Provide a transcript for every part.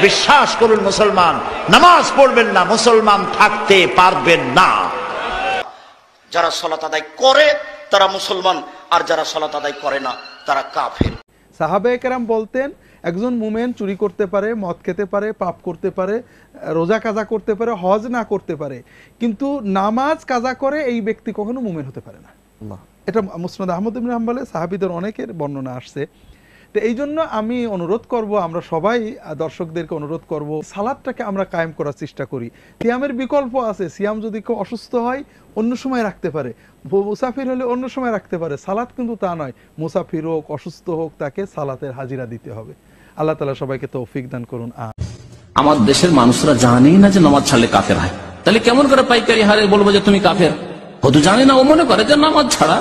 বিশ্বাস করুন মুসলমান, নামাজ পড়বেন না, মুসলমান থাকতে পারবেন না। যারা সালাত আদায় করে তারা মুসলমান, আর যারা সালাত আদায় করে না তারা কাফের। সাহাবায়ে কেরাম বলতেন একজন মুমিন চুরি করতে পারে, মদ খেতে পারে, পাপ করতে পারে, রোজা কাজা করতে পারে, হজ না করতে পারে, কিন্তু নামাজ কাজা করে এই ব্যক্তি কখনো মুমিন হতে পারে না। এটা মুসনাদ আহমদ ইবনে হাম্বলে সাহাবীদের অনেকের বর্ণনা আসছে। তো এই জন্য আমি অনুরোধ করব, আমরা সবাই দর্শকদেরকে অনুরোধ করব, সালাদটাকে আমরা কায়েম করার চেষ্টা করি। সিয়ামের বিকল্প আছে, সিয়াম যদি কেউ অসুস্থ হয় অন্য সময় রাখতে পারে, মুসাফির হলে অন্য সময় রাখতে পারে। সালাত কিন্তু তা নয়, মুসাফির হোক অসুস্থ হোক তাকে সালাতের হাজিরা দিতে হবে। আল্লাহ তাআলা সবাইকে তৌফিক দান করুন। আমার দেশের মানুষরা জানেই না যে নামাজ ছাড়লে কাফের হয়, তাহলে কেমন করে পাইকারি হারে বলবো যে তুমি কাফের? ও তো জানে না, ও মনে করে যে নামাজ ছাড়া।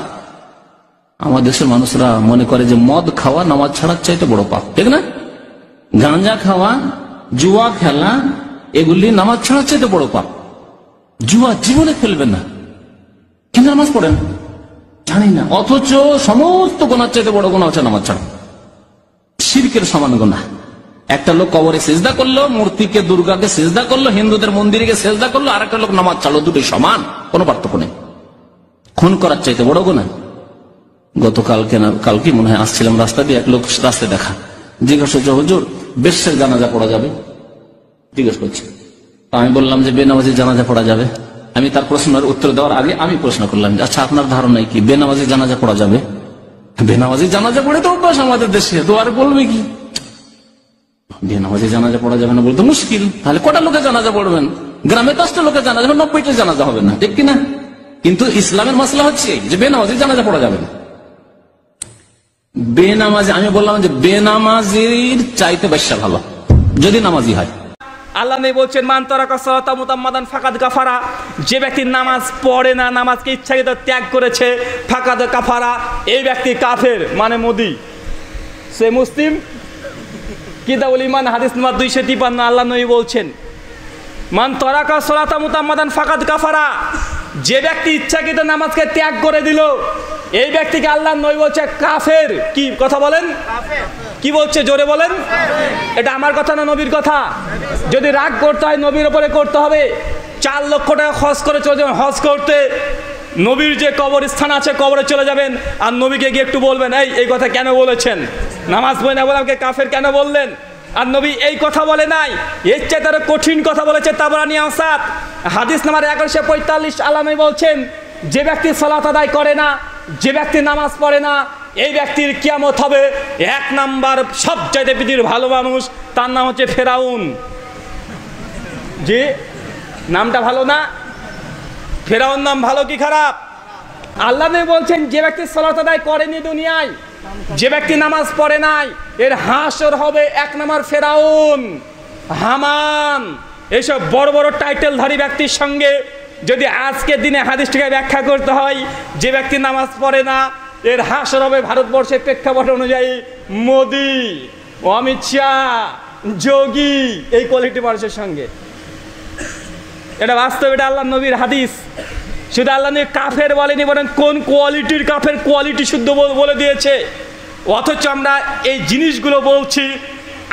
আমার দেশের মানুষরা মনে করে যে মদ খাওয়া নামাজ ছাড়ার চাইতে বড় পাপ, ঠিক না? গাঁজা খাওয়া, জুয়া খেলা, এগুলি নামাজ ছাড়ার চাইতে বড় পাপ। জুয়া জীবনে খেলবেন না, কিন্তু নামাজ পড়েন, জানি না। অথচ সমস্ত গুনার চাইতে বড় গুনাহ হচ্ছে নামাজ ছাড়া, শিরকের সমান গুনাহ। একটা লোক কবরে সিজদা করলো, মূর্তিকে দুর্গাকে সিজদা করলো, হিন্দুদের মন্দিরে সিজদা করলো, আর একটা লোক নামাজ ছাড়লো, দুটোই সমান, কোনো পার্থক্য নেই। খুন করার চাইতে বড় গুনাহ। কালকে মনে হয় আসছিলাম রাস্তা দিয়ে, এক লোক রাস্তায় দেখা, জিজ্ঞাসা করছে হুজুর বেশ্যের জানাজা পড়া যাবে? জিজ্ঞেস করছে। আমি বললাম যে বেনামাজি জানাজা পড়া যাবে। আমি তার প্রশ্নের উত্তর দেওয়ার আগে আমি প্রশ্ন করলাম, আচ্ছা আপনার ধারণায় কি বেনামাজি জানাজা পড়া যাবে? বেনামাজি জানাজা পড়ে তো অভ্যাস আমাদের দেশে, তো আর বলবে কি বেনামাজি জানাজা পড়া যাবে না? বলতে মুশকিল। তাহলে কটা লোকে জানাজা পড়বেন? গ্রামে 10টা লোকে জানাজা, 90টা জানাজা হবে না, ঠিক কিনা? কিন্তু ইসলামের মাসলা হচ্ছে যে বেনামাজি জানাজা পড়া যাবে না। বেনামাজি, আমি বললাম যে বেনামাজির চাইতে বেশি ভালো যদি নামাজি হয়। আল্লাহ নবী বলছেন মান তারাকা সালাতা মুতাম্মাদান ফাকাদ কাফারা, যে ব্যক্তি নামাজ পড়ে না, নামাজকে ইচ্ছাকৃত ত্যাগ করেছে, ফাকাদ কাফারা, এই ব্যক্তি কাফের, মানে মোদি। সে মুসলিম কিতাবুল ঈমান হাদিস নাম্বার 253, আল্লাহ নবী বলছেন মান তারাকা সালাতা মুতাম্মাদান ফাকাদ কাফারা, যে ব্যক্তি ইচ্ছাকৃত নামাজকে ত্যাগ করে দিল, এই ব্যক্তিকে আল্লাহ নবী বলছে কাফের। কি কথা বলেন? কি বলছে জোরে বলেন? এটা আমার কথা না নবীর কথা? যদি রাগ করতে হয় নবীর উপরে করতে হবে। 4 লক্ষ টাকা খরচ করে চলে যাবেন হজ করতে, নবীর যে কবরস্থান আছে কবরে চলে যাবেন, আর নবীকে গিয়ে একটু বলবেন এই কথা কেন বলেছেন, নামাজ পড়ে না বলে আমাকে কাফের কেন বললেন? আর নবী এই কথা বলে নাই, এর চেয়ে তার কঠিন কথা বলেছে তাবরানী আওসাত হাদিস নাম্বার 1145। আল্লাহ নবী বলছেন যে ব্যক্তি সালাত আদায় করে না, যে ব্যক্তি নামাজ পড়ে না, এই ব্যক্তির কিয়ামত হবে 1 নাম্বার সবচাইতে পৃথিবীর ভালো মানুষ, তার নাম হচ্ছে ফেরাউন। জি, নামটা ভালো না? ফেরাউন নাম ভালো কি খারাপ? আল্লাহ নবী বলছেন যে ব্যক্তি সালাত আদায় করেনি দুনিয়ায়, যে ব্যক্তি নামাজ পড়ে নাই, এর হাসর হবে 1 নাম্বার ফেরাউন, হামান, এইসব বড় বড় টাইটেলধারী ব্যক্তির সঙ্গে। যদি আজকের দিনে হাদিসটাকে ব্যাখ্যা করতে হয়, যে ব্যক্তি নামাজ পড়ে না এর হাসর হবে ভারতবর্ষের প্রেক্ষাপট অনুযায়ী মোদি, অমিত শাহ, যোগী, এই কোয়ালিটি মানুষের সঙ্গে। এটা বাস্তব, এটা আল্লাহ নবীর হাদিস। শুধু আল্লাহ নবী কাফের বলেনি, বলেন কোন কোয়ালিটির কাফের, কোয়ালিটি শুদ্ধ বলে দিয়েছে। অথচ আমরা এই জিনিসগুলো বলছি,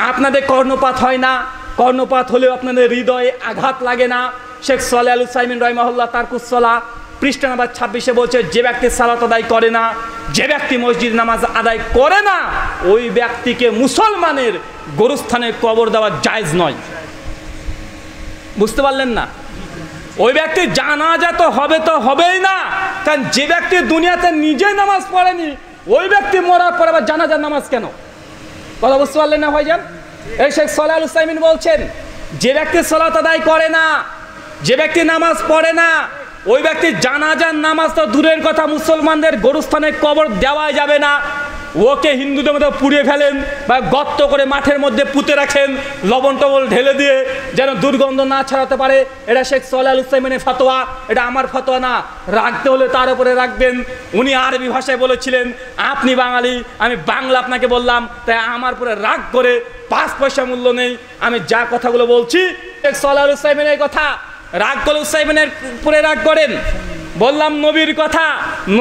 আপনাদের কর্ণপাত হয় না, কর্ণপাত হলেও আপনাদের হৃদয়ে আঘাত লাগে না। শেখ সালেহ আল উসাইমিন রাহিমাহুল্লাহ তারকুস সালাহ পৃষ্ঠা নাম্বার 26-এ বলছে যে ব্যক্তি সালাত আদায় করে না, যে ব্যক্তি মসজিদ নামাজ আদায় করে না, ওই ব্যক্তিকে মুসলমানের গোরস্থানে কবর দেওয়া জায়েজ নয়। বুঝতে পারলেন না? ওই ব্যক্তি জানাজা তো হবেই না, কারণ যে ব্যক্তি দুনিয়াতে নিজে নামাজ পড়েনি ওই ব্যক্তি মরার পরে আবার জানাজার নামাজ কেন? কথা বুঝতে পারলেন না ভাইজান? এই শেখ সালেহ আল উসাইমিন বলছেন যে ব্যক্তি সালাত আদায় করে না, যে ব্যক্তি নামাজ পড়ে না, ওই ব্যক্তি জানাজার নামাজ তো দূরের কথা, মুসলমানদের গোরস্থানে কবর দেওয়া যাবে না। ওকে হিন্দুদের মধ্যে পুড়িয়ে ফেলেন বা গর্ত করে মাঠের মধ্যে পুঁতে রাখেন, লবণ টবল ঢেলে দিয়ে, যেন দুর্গন্ধ না ছড়াতে পারে। এটা শেখ সালেহ আল উসাইমিনের ফতোয়া, এটা আমার ফতোয়া না। রাখতে হলে তার উপরে রাখবেন। উনি আরবি ভাষায় বলেছিলেন, আপনি বাঙালি, আমি বাংলা আপনাকে বললাম, তাই আমার উপরে রাগ করে 5 পয়সা মূল্য নেই। আমি যা কথাগুলো বলছি শেখ সালেহ আল উসাইমিনের কথা, রাগ করলে উসাইমিনের উপরে রাগ করেন। বললাম নবীর কথা,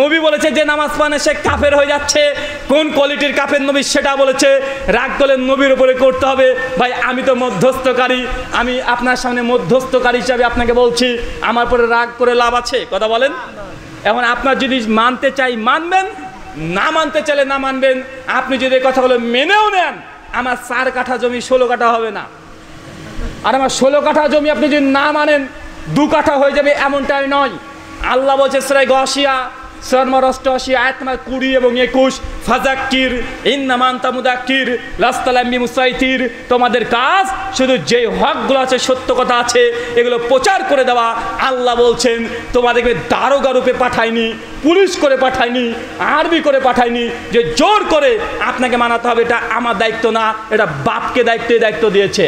নবী বলেছে যে নামাজ পড়ে সে কাফের হয়ে যাচ্ছে। কোন কোয়ালিটির কাফের নবী সেটা বলেছে। রাগ করলে নবীর উপরে করতে হবে। ভাই আমি তো মধ্যস্থকারী, আমি আপনার সামনে মধ্যস্থকারী হিসাবে আপনাকে বলছি, আমার পরে রাগ করে লাভ আছে? কথা বলেন। এখন আপনার যদি মানতে চাই মানবেন, না মানতে চাইলে না মানবেন। আপনি যদি কথাগুলো মেনেও নেন, আমার 4 কাঠা জমি 16 কাঠা হবে না, আর আমার 16 কাঠা জমি আপনি যদি না মানেন 2 কাঠা হয়ে যাবে, এমনটাই নয়। আল্লাহ বলছে সূরা গাশিয়া সূরা নম্বর 88 আয়াত নম্বর 20 এবং 21, ফাযাক্কির ইন্নামা আনতা মুযাক্কির লাস্তা আলাইহিম বিমুসাইতির। তোমাদের কাজ শুধু যে হকগুলো আছে, সত্য কথা আছে, এগুলো প্রচার করে দেওয়া। আল্লাহ বলছেন তোমাদেরকে দারোগা রূপে পাঠায়নি, পুলিশ করে পাঠায়নি, আর্মি করে পাঠায়নি যে জোর করে আপনাকে মানাতে হবে। এটা আমার দায়িত্ব না, এটা বাপকে দায়িত্ব দিয়েছে।